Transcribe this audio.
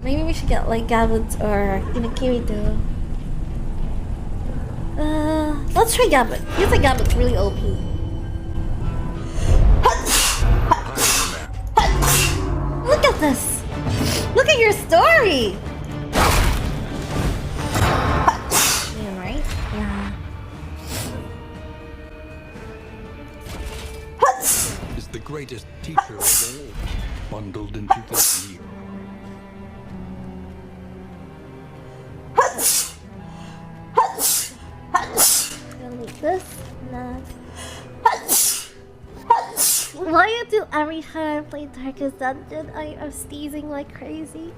Maybe we should get like Gablet or Kirito. Let's try Gablet. Feels like Gablet's really OP. Look at this! Look at your story! Yeah, right? Yeah. Is the greatest teacher of all, bundled into this year. Gonna make this, nah. Why you do every time I play Darkest Dungeon? I am sneezing like crazy.